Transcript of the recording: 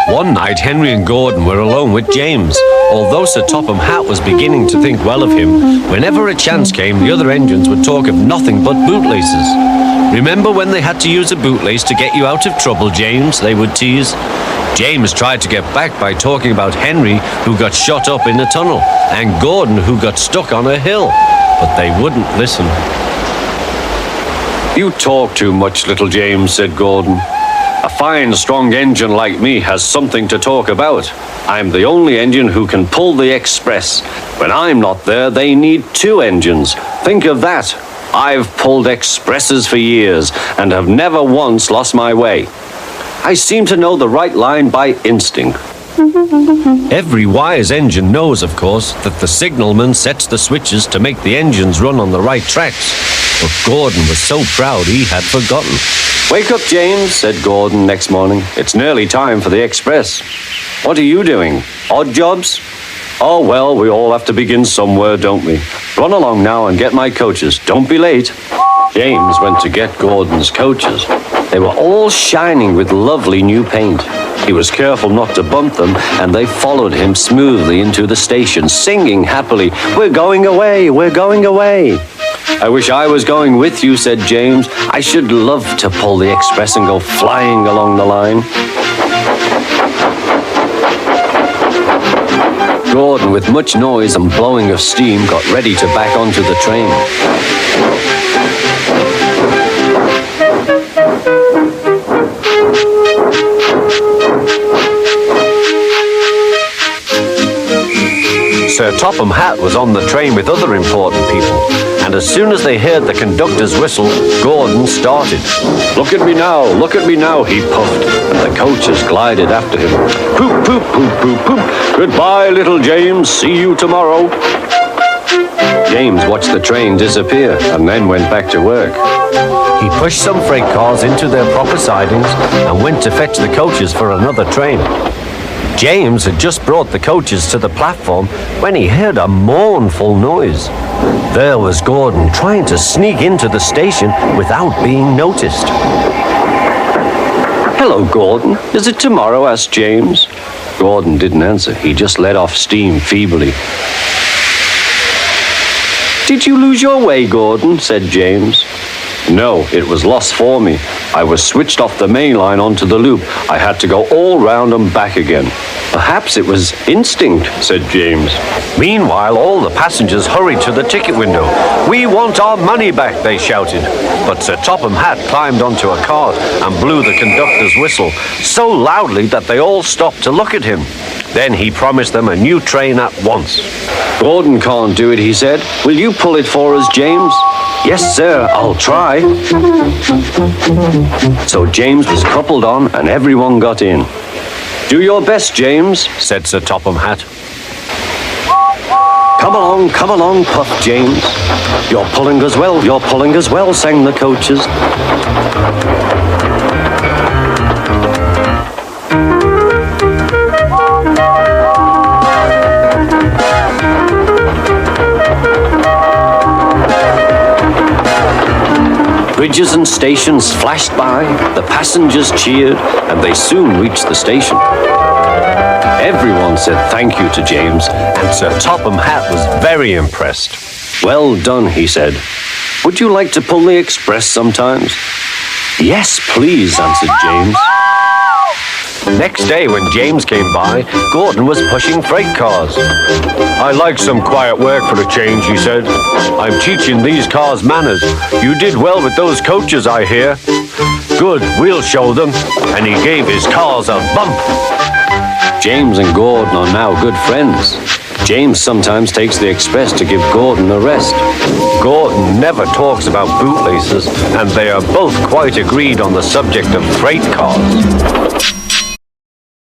One night, Henry and Gordon were alone with James. Although Sir Topham Hatt was beginning to think well of him, whenever a chance came, the other engines would talk of nothing but bootlaces. "Remember when they had to use a bootlace to get you out of trouble, James?" they would tease. James tried to get back by talking about Henry, who got shot up in a tunnel, and Gordon, who got stuck on a hill, but they wouldn't listen. "You talk too much, little James," said Gordon. "A fine, strong engine like me has something to talk about. I'm the only engine who can pull the express. When I'm not there, they need two engines. Think of that. I've pulled expresses for years and have never once lost my way. I seem to know the right line by instinct." Every wise engine knows, of course, that the signalman sets the switches to make the engines run on the right tracks. But Gordon was so proud he had forgotten. "Wake up, James," said Gordon next morning. "It's nearly time for the express." "What are you doing? Odd jobs?" "Oh, well, we all have to begin somewhere, don't we? Run along now and get my coaches. Don't be late." James went to get Gordon's coaches. They were all shining with lovely new paint. He was careful not to bump them, and they followed him smoothly into the station, singing happily, "We're going away, we're going away." "I wish I was going with you," said James. "I should love to pull the express and go flying along the line." Gordon, with much noise and blowing of steam, got ready to back onto the train. Sir Topham Hatt was on the train with other important people, and as soon as they heard the conductor's whistle, Gordon started. Look at me now, he puffed, and the coaches glided after him. "Poop, poop, poop, poop, poop. Goodbye, little James. See you tomorrow." James watched the train disappear and then went back to work. He pushed some freight cars into their proper sidings and went to fetch the coaches for another train. James had just brought the coaches to the platform when he heard a mournful noise. There was Gordon trying to sneak into the station without being noticed. "Hello, Gordon. Is it tomorrow?" asked James. Gordon didn't answer. He just let off steam feebly. "Did you lose your way, Gordon?" said James. "No, it was lost for me. I was switched off the main line onto the loop. I had to go all round and back again." "Perhaps it was instinct," said James. Meanwhile, all the passengers hurried to the ticket window. "We want our money back," they shouted. But Sir Topham Hatt climbed onto a cart and blew the conductor's whistle so loudly that they all stopped to look at him. Then he promised them a new train at once. "Gordon can't do it," he said. "Will you pull it for us, James?" "Yes, sir, I'll try." So James was coupled on and everyone got in. "Do your best, James," said Sir Topham Hatt. Come along, puffed James. You're pulling as well, sang the coaches. Bridges and stations flashed by, the passengers cheered, and they soon reached the station. Everyone said thank you to James, and Sir Topham Hatt was very impressed. "Well done," he said. "Would you like to pull the express sometimes?" "Yes, please," answered James. Next day, when James came by, Gordon was pushing freight cars. "I like some quiet work for a change," he said. "I'm teaching these cars manners. You did well with those coaches, I hear." "Good, we'll show them." And he gave his cars a bump. James and Gordon are now good friends. James sometimes takes the express to give Gordon a rest. Gordon never talks about bootlaces, and they are both quite agreed on the subject of freight cars.